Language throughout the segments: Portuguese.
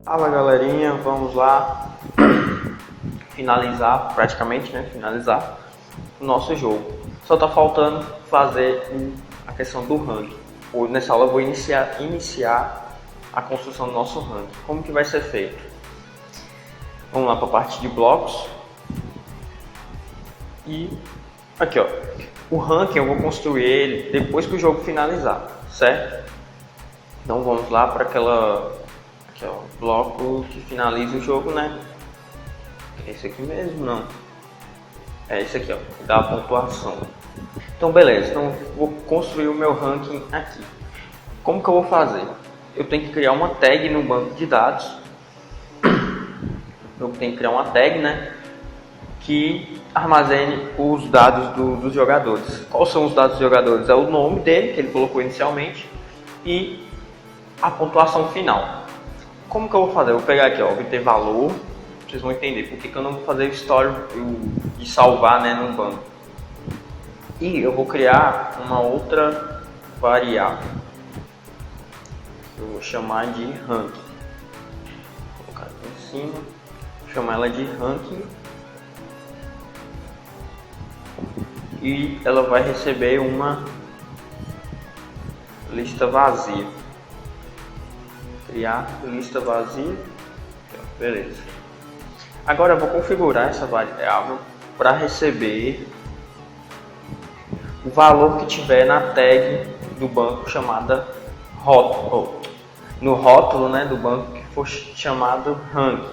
Fala galerinha, vamos lá finalizar, praticamente, né? Finalizar o nosso jogo. Só tá faltando fazer a questão do ranking. Nessa aula eu vou iniciar a construção do nosso ranking. Como que vai ser feito? Vamos lá para a parte de blocos. E aqui ó, o ranking eu vou construir ele depois que o jogo finalizar, certo? Então vamos lá para aqui ó, bloco que finaliza o jogo, né? É esse aqui mesmo, não? É esse aqui ó, que dá a pontuação. Então beleza, então vou construir o meu ranking aqui. Como que eu vou fazer? Eu tenho que criar uma tag no banco de dados. Eu tenho que criar uma tag, né, que armazene os dados dos jogadores. Quais são os dados dos jogadores? É o nome dele, que ele colocou inicialmente, e a pontuação final. Como que eu vou fazer? Eu vou pegar aqui, ó, obter valor. Vocês vão entender porque que eu não vou fazer história de salvar, né, no banco. E eu vou criar uma outra variável. Eu vou chamar de ranking. Vou colocar aqui em cima. Vou chamar ela de ranking. E ela vai receber uma lista vazia. Criar lista vazia. Beleza. Agora eu vou configurar essa variável para receber o valor que tiver na tag do banco chamada rótulo. No rótulo, né, do banco que for chamado rank.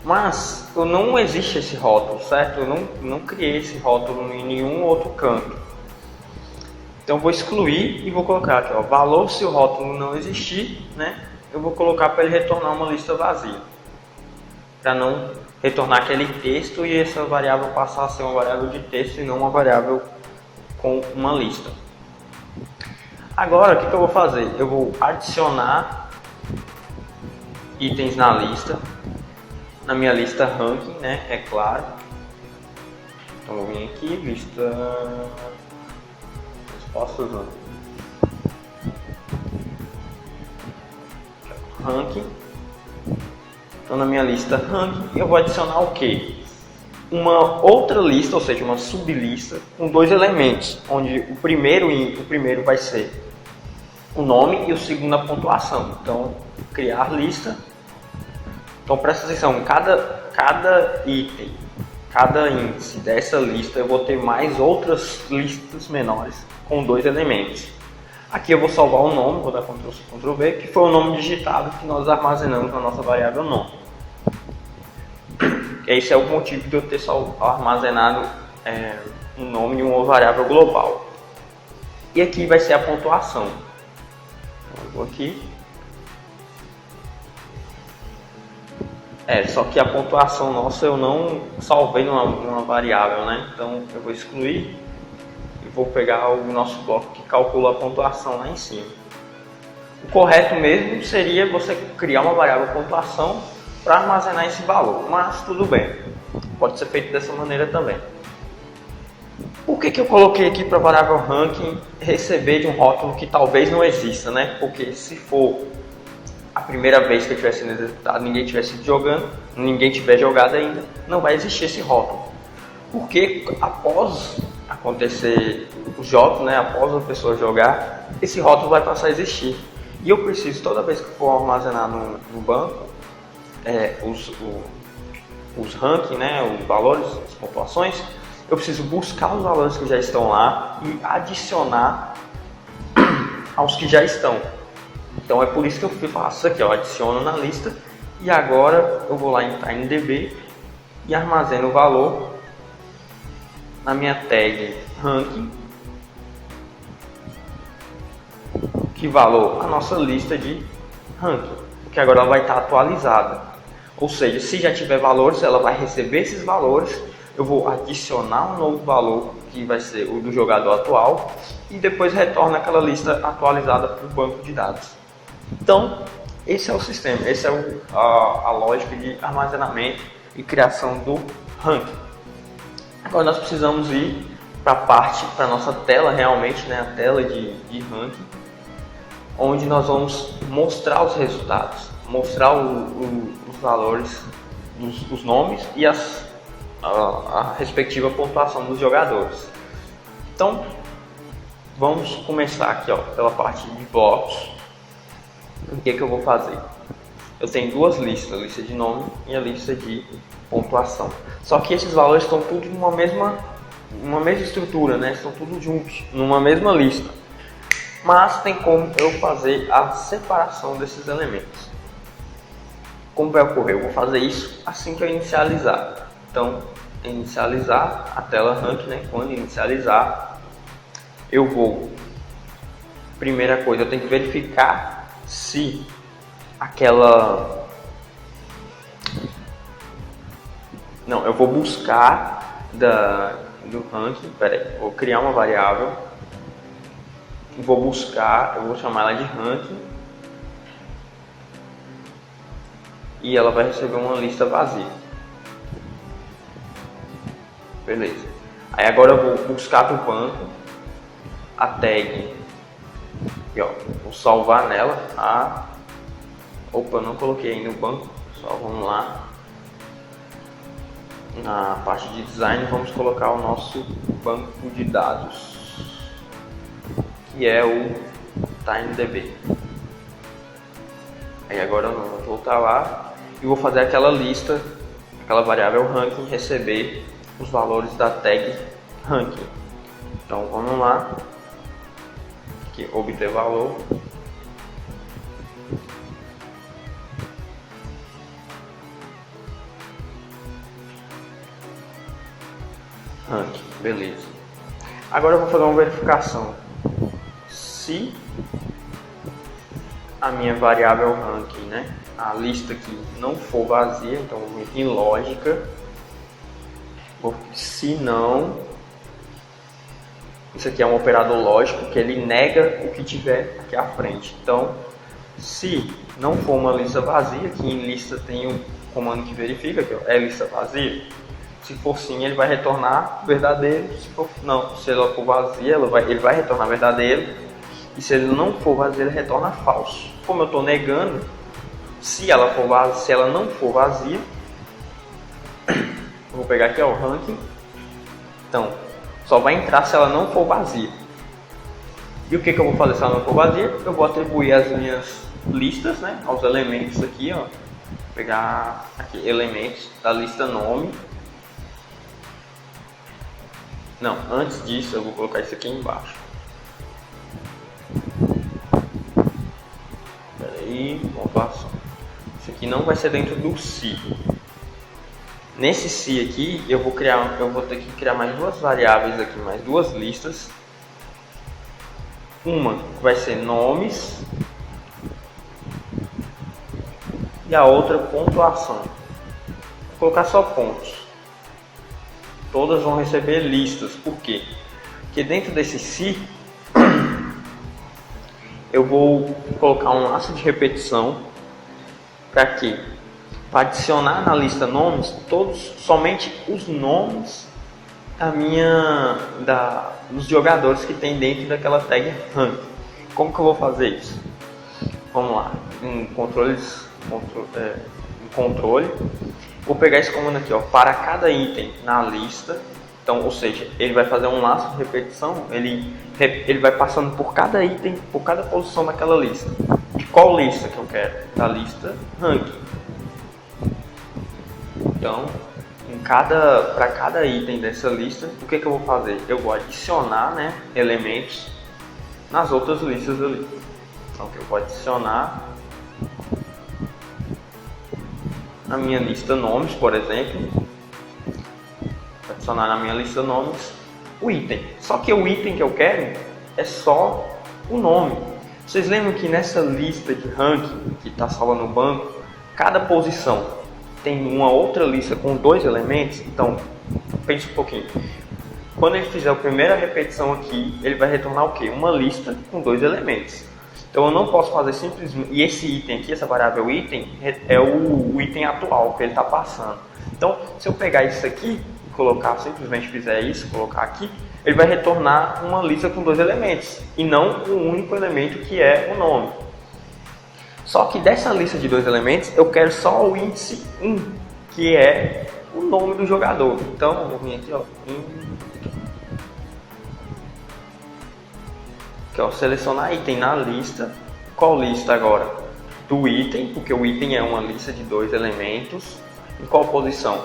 Mas não existe esse rótulo, certo? Eu não criei esse rótulo em nenhum outro canto. Então eu vou excluir e vou colocar aqui, ó, valor. Se o rótulo não existir, né, eu vou colocar para ele retornar uma lista vazia, para não retornar aquele texto e essa variável passar a ser uma variável de texto e não uma variável com uma lista. Agora o que eu vou fazer? Eu vou adicionar itens na lista, na minha lista ranking, né? É claro. Então vou vir aqui, lista respostas ranking. Então na minha lista ranking eu vou adicionar o que? Uma outra lista, ou seja, uma sublista com dois elementos, onde o primeiro vai ser o nome e o segundo a pontuação. Então criar lista. Então presta atenção, cada item, cada índice dessa lista eu vou ter mais outras listas menores com dois elementos. Aqui eu vou salvar o nome, vou dar Ctrl+C, Ctrl+V, que foi o nome digitado que nós armazenamos na nossa variável nome. Esse é o motivo de eu ter armazenado um nome de uma variável global. E aqui vai ser a pontuação. Então, eu vou aqui. Só que a pontuação nossa eu não salvei numa variável, né? Então eu vou excluir e vou pegar o nosso bloco que calcula a pontuação lá em cima. O correto mesmo seria você criar uma variável pontuação para armazenar esse valor, mas tudo bem, pode ser feito dessa maneira também. Por que eu coloquei aqui para a variável ranking receber de um rótulo que talvez não exista, né? Porque se for a primeira vez que eu estiver sendo executado, ninguém estiver jogando, ninguém tiver jogado ainda, não vai existir esse rótulo. Porque após acontecer os jogos, né, após a pessoa jogar, esse rótulo vai passar a existir. E eu preciso, toda vez que for armazenar no banco, os ranking, né, os valores, as pontuações, eu preciso buscar os valores que já estão lá e adicionar aos que já estão. Então é por isso que eu faço isso aqui, ó, adiciono na lista e agora eu vou lá em TimeDB e armazeno o valor na minha tag ranking. Que valor? A nossa lista de ranking, porque agora ela vai estar atualizada. Ou seja, se já tiver valores, ela vai receber esses valores. Eu vou adicionar um novo valor, que vai ser o do jogador atual, e depois retorna aquela lista atualizada para o banco de dados. Então, esse é o sistema, essa é a lógica de armazenamento e criação do ranking. Agora nós precisamos ir para a nossa tela realmente, né, a tela de ranking. onde nós vamos mostrar os resultados, mostrar os valores, os nomes e a respectiva pontuação dos jogadores. Então, vamos começar aqui, ó, pela parte de blocos. O que eu vou fazer? Eu tenho duas listas, a lista de nome e a lista de pontuação. Só que esses valores estão tudo numa mesma estrutura, né? Estão tudo juntos, numa mesma lista. Mas tem como eu fazer a separação desses elementos. Como vai ocorrer? Eu vou fazer isso assim que eu inicializar. Então, inicializar a tela rank, né? Quando inicializar, eu vou... Primeira coisa, eu tenho que verificar se aquela... Não, eu vou buscar do ranking. Peraí, vou criar uma variável. Vou buscar, eu vou chamar ela de ranking. E ela vai receber uma lista vazia. Beleza. Aí agora eu vou buscar do banco a tag. E ó, vou salvar nela a... Opa, eu não coloquei aí no banco. Só vamos lá. Na parte de design vamos colocar o nosso banco de dados, que é o TimeDB. Aí agora eu vou voltar lá e vou fazer aquela lista, aquela variável ranking receber os valores da tag ranking. Então vamos lá, aqui, obter valor. Ranking, beleza. Agora eu vou fazer uma verificação. Se a minha variável ranking, né, a lista aqui não for vazia, então eu vou em lógica. Se não, isso aqui é um operador lógico que ele nega o que tiver aqui à frente. Então, se não for uma lista vazia, aqui em lista tem um comando que verifica que é lista vazia. Se for sim, ele vai retornar verdadeiro. Se for não, se ela for vazia, ele vai retornar verdadeiro. E se ele não for vazio, ele retorna falso. Como eu estou negando, se ela não for vazia, eu vou pegar aqui ó, o ranking. Então, só vai entrar se ela não for vazia. E o que eu vou fazer se ela não for vazia? Eu vou atribuir as minhas listas, né, aos elementos aqui, ó. Pegar aqui elementos da lista nome. Não, antes disso eu vou colocar isso aqui embaixo. Peraí, pontuação. Isso aqui não vai ser dentro do se. Nesse se aqui eu vou ter que criar mais duas variáveis aqui, mais duas listas. Uma vai ser nomes e a outra pontuação. Vou colocar só pontos. Todas vão receber listas. Por quê? Porque dentro desse se eu vou colocar um laço de repetição. Para quê? Para adicionar na lista nomes somente os nomes dos jogadores que tem dentro daquela tag rank. Como que eu vou fazer isso? Vamos lá, em controle, vou pegar esse comando aqui, ó, para cada item na lista. Então, ou seja, ele vai fazer um laço de repetição, ele vai passando por cada item, por cada posição daquela lista. De qual lista que eu quero? Da lista ranking. Então, para cada item dessa lista, o que eu vou fazer? Eu vou adicionar, né, elementos nas outras listas ali. Então, eu vou adicionar a minha lista nomes, por exemplo. Vou adicionar na minha lista nomes o item. Só que o item que eu quero é só o nome. Vocês lembram que nessa lista de ranking que está salva no banco, cada posição tem uma outra lista com dois elementos? Então, pense um pouquinho. Quando ele fizer a primeira repetição aqui, ele vai retornar o quê? Uma lista com dois elementos. Então eu não posso fazer simplesmente... E esse item aqui, essa variável item, é o item atual que ele está passando. Então, se eu pegar isso aqui e colocar, simplesmente fizer isso, colocar aqui, ele vai retornar uma lista com 2 elementos e não um único elemento que é o nome. Só que dessa lista de 2 elementos eu quero só o índice 1, que é o nome do jogador. Então eu vou vir aqui, ó, que é selecionar item na lista. Qual lista agora? Do item, porque o item é uma lista de 2 elementos. Em qual posição?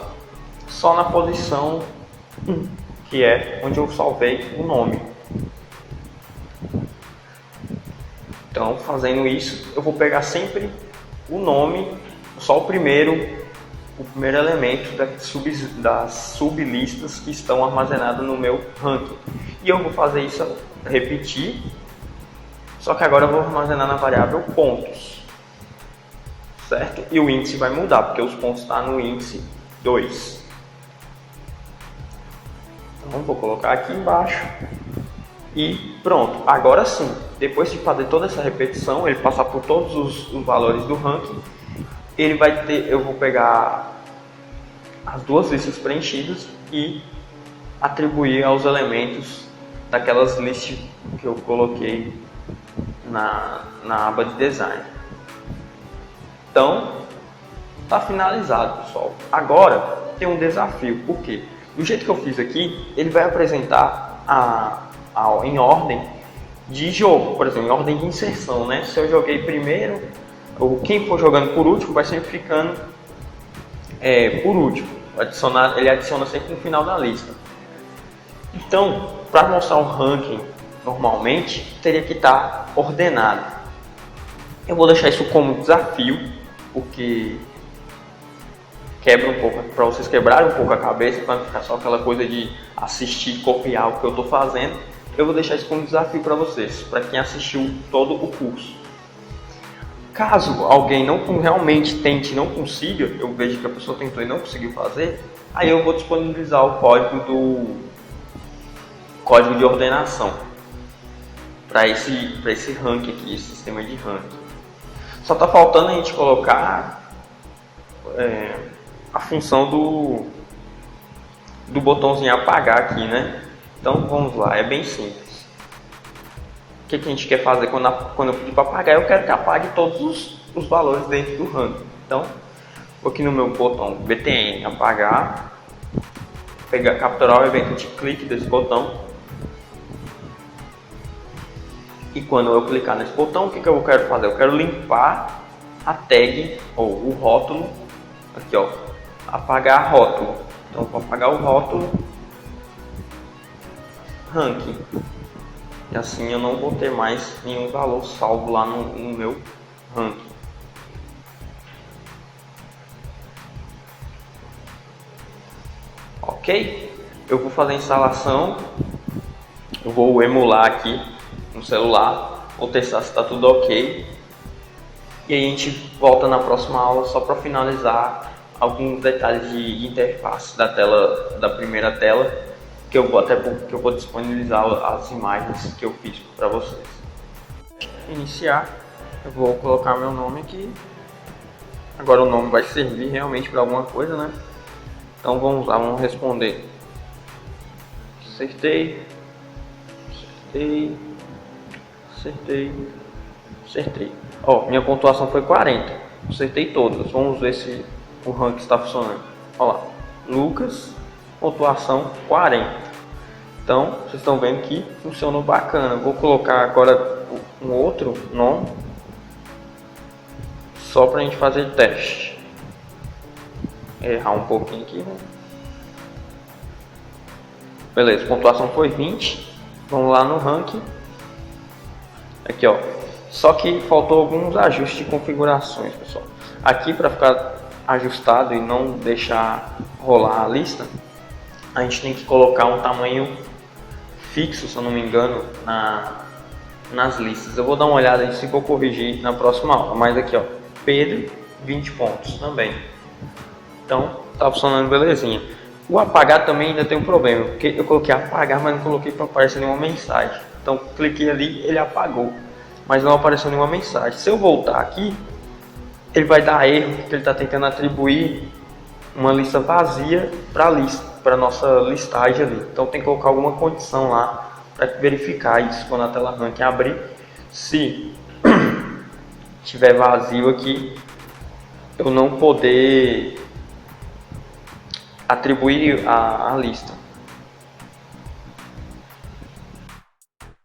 Só na posição 1, que é onde eu salvei o nome. Então, fazendo isso, eu vou pegar sempre o nome, só o primeiro elemento das sublistas que estão armazenadas no meu ranking. E eu vou fazer isso, repetir, só que agora eu vou armazenar na variável pontos, certo? E o índice vai mudar, porque os pontos estão no índice 2. Então, vou colocar aqui embaixo e pronto. Agora sim, depois de fazer toda essa repetição, ele passar por todos os valores do ranking, ele vai ter, eu vou pegar as 2 listas preenchidas e atribuir aos elementos daquelas listas que eu coloquei na aba de design. Então, está finalizado, pessoal. Agora tem um desafio, por quê? Do jeito que eu fiz aqui, ele vai apresentar em ordem de jogo, por exemplo, em ordem de inserção, né? Se eu joguei primeiro, ou quem for jogando por último vai sempre ficando por último. Ele adiciona sempre no final da lista. Então, para mostrar o ranking normalmente, teria que estar ordenado. Eu vou deixar isso como desafio, porque quebra um pouco, para vocês quebrarem um pouco a cabeça, para não ficar só aquela coisa de assistir e copiar o que eu estou fazendo. Eu vou deixar isso como desafio para vocês, para quem assistiu todo o curso. Caso alguém não realmente tente e não consiga, eu vejo que a pessoa tentou e não conseguiu fazer, aí eu vou disponibilizar o código de ordenação para esse ranking aqui, esse sistema de ranking. Só está faltando a gente colocar a função do botãozinho apagar aqui, né? Então vamos lá, é bem simples. O que a gente quer fazer quando eu pedir para apagar? Eu quero que apague todos os valores dentro do ranking. Então, vou aqui no meu botão btn apagar, capturar o evento de clique desse botão. E quando eu clicar nesse botão, o que eu quero fazer? Eu quero limpar a tag ou o rótulo. Aqui, ó, apagar rótulo. Então, vou apagar o rótulo ranking. E assim eu não vou ter mais nenhum valor salvo lá no meu ranking. Ok? Eu vou fazer a instalação. Eu vou emular aqui no celular. Vou testar se está tudo ok. E aí a gente volta na próxima aula só para finalizar alguns detalhes de interface da primeira tela, que eu vou disponibilizar as imagens que eu fiz para vocês. Iniciar, eu vou colocar meu nome aqui. Agora o nome vai servir realmente para alguma coisa, né? Então vamos lá, vamos responder. Acertei. Ó, minha pontuação foi 40. Acertei todas. Vamos ver se o ranking está funcionando. Olha lá, Lucas, pontuação 40. Então, vocês estão vendo que funcionou bacana. Vou colocar agora um outro nome, só para a gente fazer teste. Errar um pouquinho aqui, né? Beleza, pontuação foi 20. Vamos lá no ranking. Aqui, ó. Só que faltou alguns ajustes de configurações, pessoal. Aqui, para ficar ajustado e não deixar rolar a lista, a gente tem que colocar um tamanho fixo, se eu não me engano, nas listas. Eu vou dar uma olhada nisso e vou corrigir na próxima aula. Mas aqui, ó, Pedro, 20 pontos também. Então, tá funcionando belezinha. O apagar também ainda tem um problema, porque eu coloquei apagar, mas não coloquei para aparecer nenhuma mensagem. Então, cliquei ali, ele apagou, mas não apareceu nenhuma mensagem. Se eu voltar aqui, ele vai dar erro, porque ele está tentando atribuir uma lista vazia para a lista. para nossa listagem ali. Então tem que colocar alguma condição lá para verificar isso quando a tela ranking abrir. Se tiver vazio aqui, eu não poder atribuir a lista.